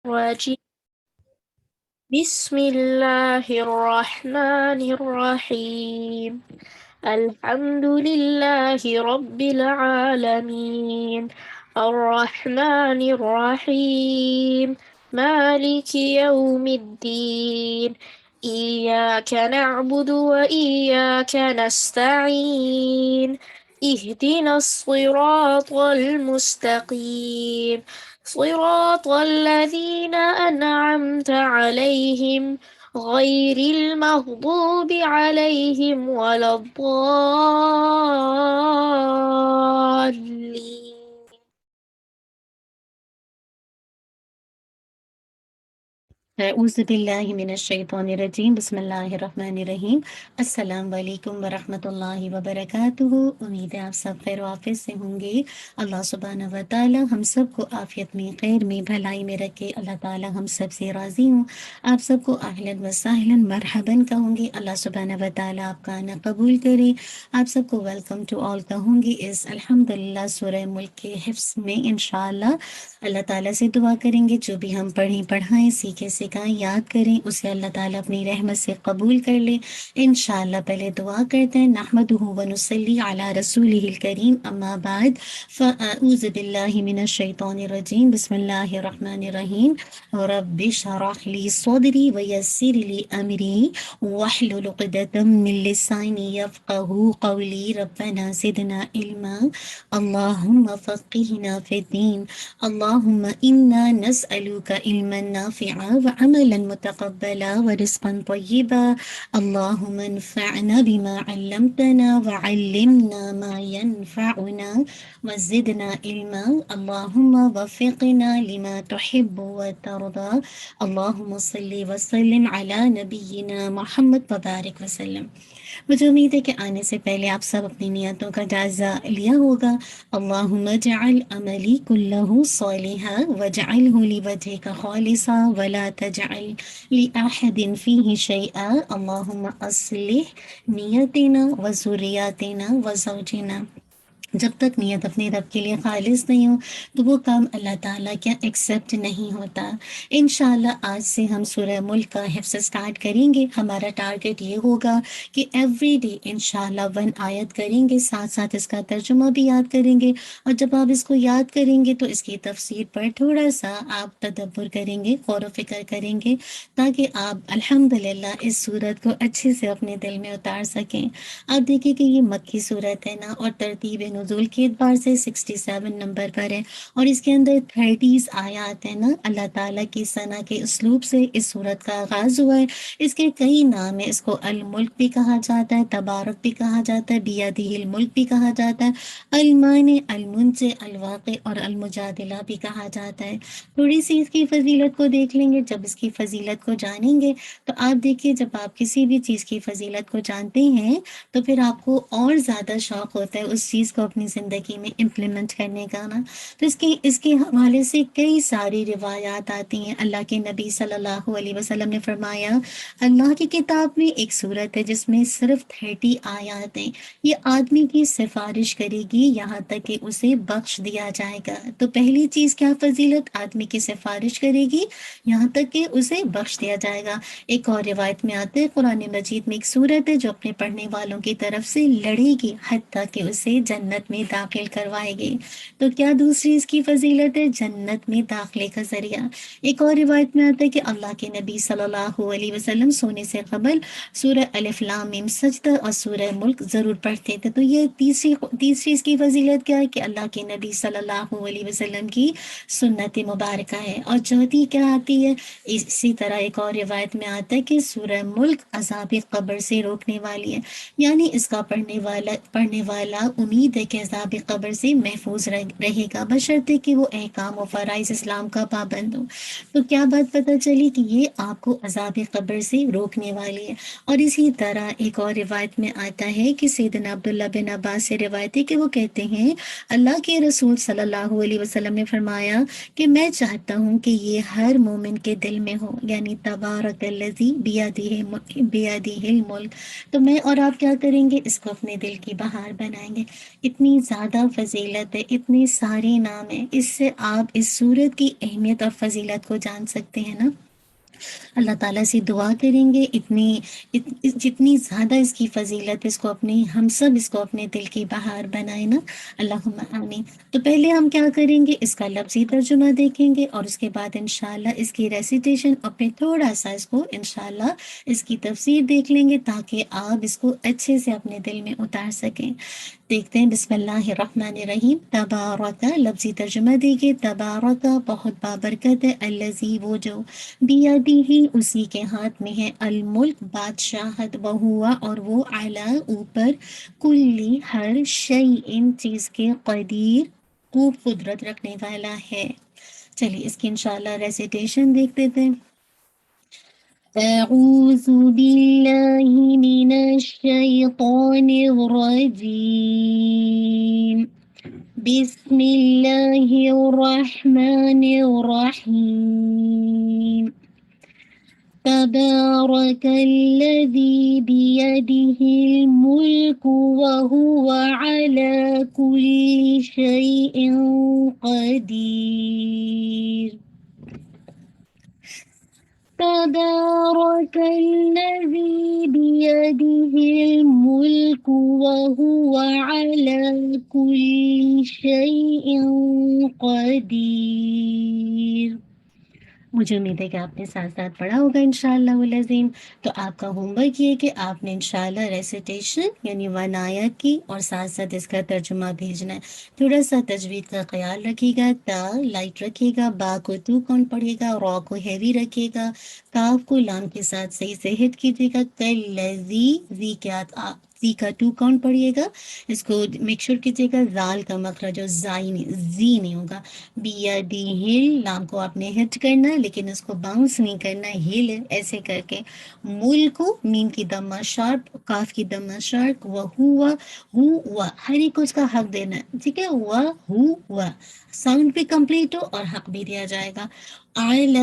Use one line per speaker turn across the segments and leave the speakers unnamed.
الرجيم. بسم الله الرحمن الرحيم. الحمد لله رب العالمين، الرحمن الرحيم، مالك يوم الدين. إياك نعبد وإياك نستعين. اهدنا الصراط المستقيم، صراط الذين أنعمت عليهم غير المغضوب عليهم ولا الضالين.
اعوذ باللہ من الشیطان الرجیم، بسم اللہ الرحمن الرحیم۔ السلام علیکم ورحمۃ اللہ وبرکاتہ۔ امید ہے آپ سب خیر و عافیت سے ہوں گے۔ اللہ سبحانہ و تعالی ہم سب کو عافیت میں، خیر میں، بھلائی میں رکھے۔ اللہ تعالی ہم سب سے راضی ہوں۔ آپ سب کو اہلاً و سہلاً مرحباً کہوں گی۔ اللہ سبحانہ و تعالی آپ کا آنا قبول کرے۔ آپ سب کو ویلکم ٹو آل کہوں گی اس الحمدللہ سورہ ملک کے حفظ میں انشاءاللہ۔ اللہ تعالیٰ سے دعا کریں گے جو بھی ہم پڑھیں پڑھائیں، سیکھیں سکھائیں، یاد کریں، اسے اللہ تعالیٰ اپنی رحمت سے قبول کر لے انشاءاللہ۔ پہلے دعا کرتے ہیں۔ نحمدہ ونصلی علی رسولہ الکریم، اما بعد فاعوذ باللہ من الشیطان الرجیم، بسم اللہ الرحمن الرحیم۔ رب اشرح لی صدری ویسر لی امری واحلل عقدۃ من لسانی یفقہوا قولی، ربنا زدنا علما، اللہم فقہنا فی الدین، اللہم انا نسألک علما نافعا وعملا متقبلا ورزقا طیبا، اللہم انفعنا بما علمتنا وعلمنا ما ينفعنا وزدنا علما، اللہم وفقنا لما تحب وترضى، اللہم صلی وسلم علی نبینا محمد وبارک وسلم۔ مجھے امید ہے کہ آنے سے پہلے آپ سب اپنی نیتوں کا جائزہ لیا ہوگا۔ اللہم اجعل عملی کلہ صالحا واجعلہ لوجہک خالصا ولا تجعل لأحد فیہ شیئا، اللہم اصلح نیتنا وذریاتنا وزوجنا۔ جب تک نیت اپنے رب کے لیے خالص نہیں ہو تو وہ کام اللہ تعالیٰ کیا ایکسیپٹ نہیں ہوتا۔ انشاءاللہ آج سے ہم سورہ ملک کا حفظ سٹارٹ کریں گے۔ ہمارا ٹارگٹ یہ ہوگا کہ ایوری ڈے انشاءاللہ 1 آیت کریں گے، ساتھ ساتھ اس کا ترجمہ بھی یاد کریں گے، اور جب آپ اس کو یاد کریں گے تو اس کی تفسیر پر تھوڑا سا آپ تدبر کریں گے، غور و فکر کریں گے، تاکہ آپ الحمدللہ اس سورت کو اچھے سے اپنے دل میں اتار سکیں۔ آپ دیکھیں کہ یہ مکی صورت ہے نا، اور ترتیب نزول کے اعتبار سے 67 نمبر پر ہے، اور اس کے اندر 30 آیات ہیں نا۔ اللہ تعالیٰ کی ثنا کے اسلوب سے اس صورت کا آغاز ہوا ہے۔ اس کے کئی نام ہیں، اس کو الملک بھی کہا جاتا ہے، تبارک بھی کہا جاتا ہے، بیدہ الملک بھی کہا جاتا ہے، المانع، المنچ، الواقع اور المجادلہ بھی کہا جاتا ہے۔ تھوڑی سی اس کی فضیلت کو دیکھ لیں گے۔ جب اس کی فضیلت کو جانیں گے تو آپ دیکھیے، جب آپ کسی بھی چیز کی فضیلت کو جانتے ہیں تو پھر آپ کو اور زیادہ شوق ہوتا ہے اس چیز کو اپنی زندگی میں امپلیمنٹ کرنے کا نا۔ تو اس کے حوالے سے کئی ساری روایات آتی ہیں۔ اللہ کے نبی صلی اللہ علیہ وسلم نے فرمایا، اللہ کی کتاب میں ایک صورت ہے جس میں صرف 30 آیات ہیں، یہ آدمی کی سفارش کرے گی یہاں تک کہ اسے بخش دیا جائے گا۔ تو پہلی چیز کیا فضیلت؟ آدمی کی سفارش کرے گی یہاں تک کہ اسے بخش دیا جائے گا۔ ایک اور روایت میں آتا ہے، قرآن مجید میں ایک صورت ہے جو اپنے پڑھنے والوں کی طرف سے لڑے گی حتیٰ کہ اسے جنت میں داخل کروائے گی۔ تو کیا دوسری اس کی فضیلت ہے؟ جنت میں داخلے کا ذریعہ۔ ایک اور روایت میں آتا ہے کہ اللہ کے نبی صلی اللہ علیہ وسلم سونے سے قبل سورہ الف لام میم سجدہ اور سورہ ملک ضرور پڑھتے تھے۔ تو یہ تیسری اس کی فضیلت کیا ہے کہ اللہ کے نبی صلی اللہ علیہ وسلم کی سنت مبارکہ ہے۔ اور چوتھی کیا آتی ہے؟ اسی طرح ایک اور روایت میں آتا ہے کہ سورہ ملک عذاب قبر سے روکنے والی ہے، یعنی اس کا پڑھنے والا امید ہے کہ عذاب قبر سے محفوظ رہے گا، بشرطے کہ وہ احکام و فرائض اسلام کا پابند ہو۔ تو کیا بات پتہ چلی کہ یہ آپ کو عذاب قبر سے روکنے والی ہے۔ اور اسی طرح ایک اور روایت میں آتا ہے کہ سیدنا عبداللہ بن عباس سے روایت ہے کہ وہ کہتے ہیں، اللہ کے رسول صلی اللہ علیہ وسلم نے فرمایا کہ میں چاہتا ہوں کہ یہ ہر مومن کے دل میں ہو، یعنی تبارک الذی بیدہ الملک۔ تو میں اور آپ کیا کریں گے؟ اس کو اپنے دل کی بہار بنائیں گے۔ اتنی زیادہ فضیلت ہے، اتنے سارے نام ہیں، اس سے آپ اس سورت کی اہمیت اور فضیلت کو جان سکتے ہیں نا۔ اللہ تعالیٰ سے دعا کریں گے جتنی زیادہ اس کی فضیلت، اس کو اپنے ہم سب اس کو اپنے دل کی بہار بنائے نا، اللہم آمین۔ تو پہلے ہم کیا کریں گے، اس کا لفظی ترجمہ دیکھیں گے، اور اس کے بعد انشاءاللہ اس کی ریسیٹیشن اپنے تھوڑا سا اس کو انشاءاللہ اس کی تفسیر دیکھ لیں گے، تاکہ آپ اس کو اچھے سے اپنے دل میں اتار سکیں۔ دیکھتے ہیں، بسم اللہ الرحمن الرحیم۔ تبارک، لفظی ترجمہ دیکھیے، تبارک بہت بابرکت ہے، الذی وہ جو، بیدی ہی اسی کے ہاتھ میں ہے، الملک بادشاہت، وہوا اور وہ، اعلیٰ اوپر، کلی ہر شیء چیز کے، قدیر خوب قدرت رکھنے والا ہے۔ چلیے اس کی انشاءاللہ ریسیٹیشن دیکھتے تھے۔ اعوذ باللہ من الشیطان الرجیم، بسم اللہ الرحمن الرحیم۔ تبارك الذي بيده الملك وهو على كل شيء قدير۔ تبارك الذي بيده الملك وهو على كل شيء قدير۔ مجھے امید ہے کہ آپ نے ساتھ ساتھ پڑھا ہوگا انشاءاللہ العظیم۔ تو آپ کا ہوم ورک یہ ہے کہ آپ نے انشاءاللہ ریسیٹیشن یعنی ون آیت کی، اور ساتھ ساتھ اس کا ترجمہ بھیجنا ہے۔ تھوڑا سا تجوید کا خیال رکھیے گا، تا لائٹ رکھیے گا، با کو تو کون پڑھے گا، را کو ہیوی رکھیے گا، کاف کو لام کے ساتھ صحیح سے ہٹ کیجیے گا، کلذی، زی کیا زی کا ٹو کون پڑھیے گا، اس کو میک شور کیجیے گا زال کا مخرج جو زی نہیں ہوگا، بیدی ہل، لام کو آپ نے ہٹ کرنا ہے لیکن اس کو باؤنس نہیں کرنا ہے، ہل ایسے کر کے، ملک میم کی دمہ شارپ، کاف کی دمہ شارپ، وہ ہوا ہر ایک کو اس کا حق دینا ہے، ٹھیک ہے، وہ ہوا ساؤنڈ بھی کمپلیٹ ہو اور حق بھی دیا جائے گا۔ آئین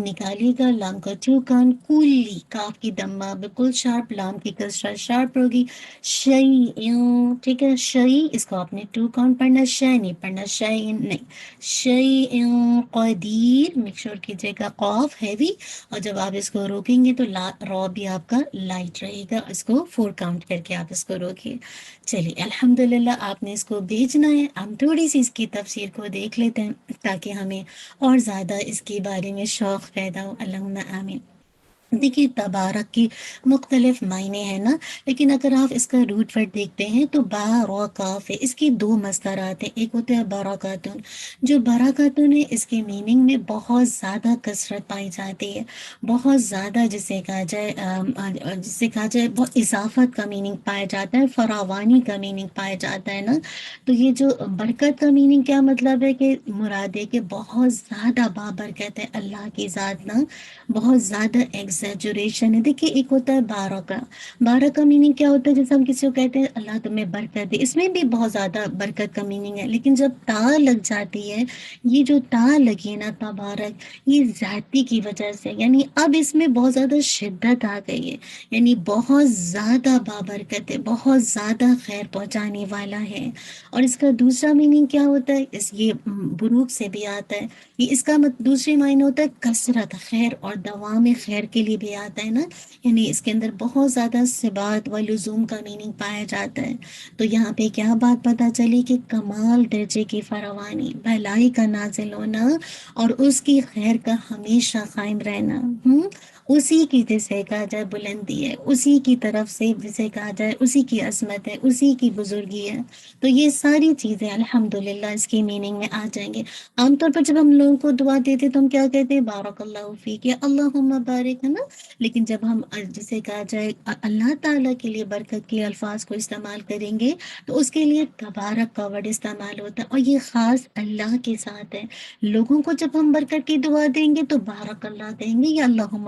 نکالیے گا، لام کا ٹو کان، کلی، کاف کی دمہ بالکل شارپ، لام کی کسرہ شارپ ہوگی، شیء، ٹھیک ہے، شیء اس کو آپ نے ٹو کان پڑھنا، شے نہیں پڑھنا، شیء نہیں، شیء قدیر، میک شور کیجیے گا قاف ہیوی، اور جب آپ اس کو روکیں گے تو را بھی آپ کا لائٹ رہے گا، اس کو 4 کاؤنٹ کر کے آپ اس کو روکیے۔ چلیے الحمدللہ آپ نے اس کو بھیجنا ہے، ہم تھوڑی سی اس کی تفسیر کو دیکھ لیتے ہیں تاکہ ہمیں اور زیادہ اس کے بارے میں شوق پیدا ہو، اللہم آمین۔ دیکھیے تبارک کی مختلف معنی ہیں نا، لیکن اگر آپ اس کا روٹ ورڈ دیکھتے ہیں تو با را کاف ہے، اس کی 2 مصدرات ہیں، ایک ہوتا ہے براکاتن، جو براکاتن ہے اس کے میننگ میں بہت زیادہ کثرت پائی جاتی ہے، بہت زیادہ جسے کہا جائے بہت اضافت کا میننگ پایا جاتا ہے، فراوانی کا میننگ پایا جاتا ہے نا۔ تو یہ جو برکت کا میننگ کیا مطلب ہے کہ مراد ہے کہ بہت زیادہ بابرکت ہے اللہ کی ذات نا، بہت زیادہ ایگزیجوریشن ہے۔ دیکھیے ایک ہوتا ہے بارہ کا، بارہ کا میننگ کیا ہوتا ہے، جیسے ہم کسی کو کہتے ہیں اللہ تمہیں برکت دے، اس میں بھی بہت زیادہ برکت کا میننگ ہے، لیکن جب تا لگ جاتی ہے، یہ جو تا لگی ہے نا تبارک، یہ ذاتی کی وجہ سے، یعنی اب اس میں بہت زیادہ شدت آ گئی ہے، یعنی بہت زیادہ بابرکت ہے، بہت زیادہ خیر پہنچانے والا ہے۔ اور اس کا دوسرا میننگ کیا ہوتا ہے، یہ بروک سے بھی آتا ہے، یہ اس کا دوسری معنی ہوتا ہے کثرت، خیر اور دوام خیر کے لیے بھی آتا ہے نا، یعنی اس کے اندر بہت زیادہ ثبات و لزوم کا میننگ پایا جاتا ہے۔ تو یہاں پہ کیا بات پتہ چلی کہ کمال درجے کی فراوانی، بھلائی کا نازل ہونا اور اس کی خیر کا ہمیشہ قائم رہنا، اسی کی جسے کہا جائے بلندی ہے، اسی کی طرف سے جسے کہا جائے اسی کی عظمت ہے، اسی کی بزرگی ہے۔ تو یہ ساری چیزیں الحمدللہ اس کی میننگ میں آ جائیں گے۔ عام طور پر جب ہم لوگوں کو دعا دیتے تو ہم کیا کہتے ہیں، بارک اللہ فیک یا اللہم بارک، ہے نا، لیکن جب ہم جسے کہا جائے اللہ تعالیٰ کے لیے برکت کے الفاظ کو استعمال کریں گے تو اس کے لیے تبارک کا ورڈ استعمال ہوتا ہے، اور یہ خاص اللہ کے ساتھ ہے۔ لوگوں کو جب ہم برکت کی دعا دیں گے تو بارک اللہ کہیں گے یا اللہم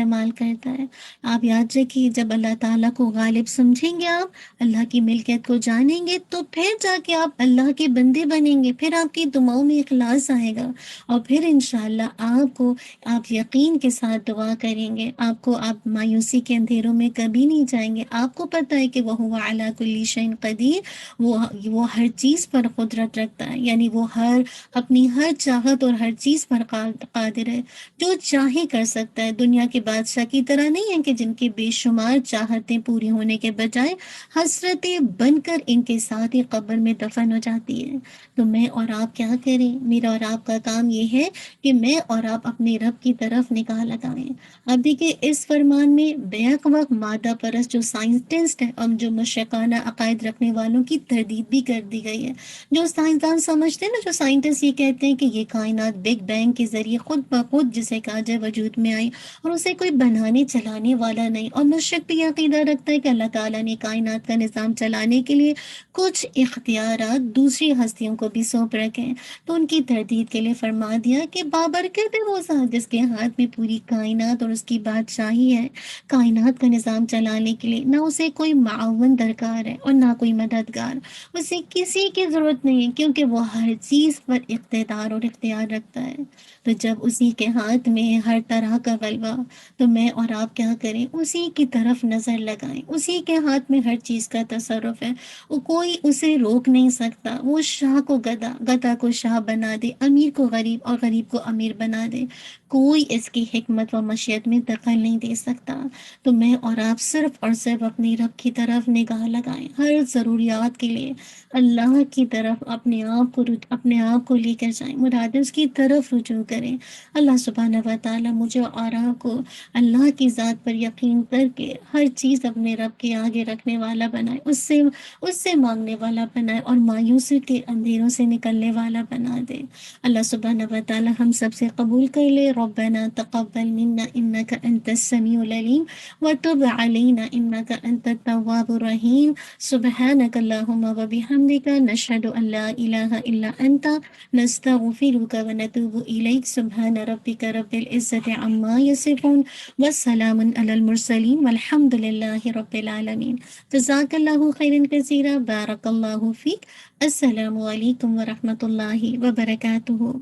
استعمال کرتا ہے۔ آپ یاد رکھیے، جب اللہ تعالیٰ کو غالب سمجھیں گے، آپ اللہ کی ملکیت کو جانیں گے، تو پھر جا کے آپ اللہ کے بندے بنیں گے، پھر آپ کی دعاؤں میں اخلاص آئے گا، اور پھر انشاءاللہ آپ یقین کے ساتھ دعا کریں گے، آپ مایوسی کے اندھیروں میں کبھی نہیں جائیں گے۔ آپ کو پتہ ہے کہ وہ علی کل شیء قدیر، وہ ہر چیز پر قدرت رکھتا ہے، یعنی وہ اپنی ہر چاہت اور ہر چیز پر قادر ہے، جو چاہے کر سکتا ہے۔ دنیا کے بادشاہ کی طرح نہیں ہے کہ جن کے بے شمار چاہتیں پوری ہونے کے بجائے حسرتیں بن کر ان کے ساتھ ہی قبر میں دفن ہو جاتی ہے۔ تو میں اور آپ کیا کریں؟ میرا اور آپ کا کام یہ ہے کہ میں اور آپ اپنے رب کی طرف نگاہ لگائیں۔ اب دیکھیں، اس فرمان میں بیک وقت مادہ پرست جو سائنٹسٹ ہیں اور جو مشرکانہ عقائد رکھنے والوں کی تردید بھی کر دی گئی ہے۔ جو سائنسدان سمجھتے ہیں نا، جو سائنٹسٹ یہ کہتے ہیں کہ یہ کائنات بگ بینگ کے ذریعے خود بخود جسے کہا جائے وجود میں آئی، اور اسے کوئی بنانے چلانے والا نہیں۔ اور مشرک بھی یہ عقیدہ رکھتا ہے کہ اللہ تعالیٰ نے کائنات کا نظام چلانے کے لیے کچھ اختیارات دوسری ہستیوں کو بھی سونپ رکھے ہیں۔ تو ان کی تردید کے لیے فرما دیا کہ بابرکت ہے وہ ذات جس کے ہاتھ میں پوری کائنات اور اس کی بادشاہی ہے۔ کائنات کا نظام چلانے کے لیے نہ اسے کوئی معاون درکار ہے اور نہ کوئی مددگار، اسے کسی کی ضرورت نہیں ہے، کیونکہ وہ ہر چیز پر اقتدار اور اختیار رکھتا ہے۔ تو جب اسی کے ہاتھ میں ہے ہر طرح کا غلبہ، تو میں اور آپ کیا کریں؟ اسی کی طرف نظر لگائیں۔ اسی کے ہاتھ میں ہر چیز کا تصرف ہے، وہ کوئی اسے روک نہیں سکتا۔ وہ شاہ کو گدا، گدا کو شاہ بنا دے، امیر کو غریب اور غریب کو امیر بنا دے، کوئی اس کی حکمت و مشیت میں دخل نہیں دے سکتا۔ تو میں اور آپ صرف اور صرف اپنی رب کی طرف نگاہ لگائیں، ہر ضروریات کے لیے اللہ کی طرف اپنے آپ کو لے کر جائیں، مراد اس کی طرف رجوع کریں۔ اللہ سبحانہ و تعالیٰ مجھے اور آپ کو اللہ کی ذات پر یقین کر کے ہر چیز اپنے رب کے آگے رکھنے والا بنائے، اس سے مانگنے والا بنائے، اور مایوسی کے اندھیروں سے نکلنے والا بنا دے۔ اللہ سبحانہ و تعالیٰ ہم سب سے قبول کر لے۔ ربنا تقبل منا انک انت السمیع العلیم وتب علینا انک انت التواب الرحیم۔ سبحانک اللہم وبحمدک، نشہد ان لا الہ الا انت، نستغفرک ونتوب الیک۔ سبحان ربک رب العزت عما یصفون، والسلام علی المرسلین، والحمد للہ رب العالمین۔ جزاک اللہ خیرا کثیرا، بارک اللہ فیک۔ السلام علیکم ورحمۃ اللہ وبرکاتہ۔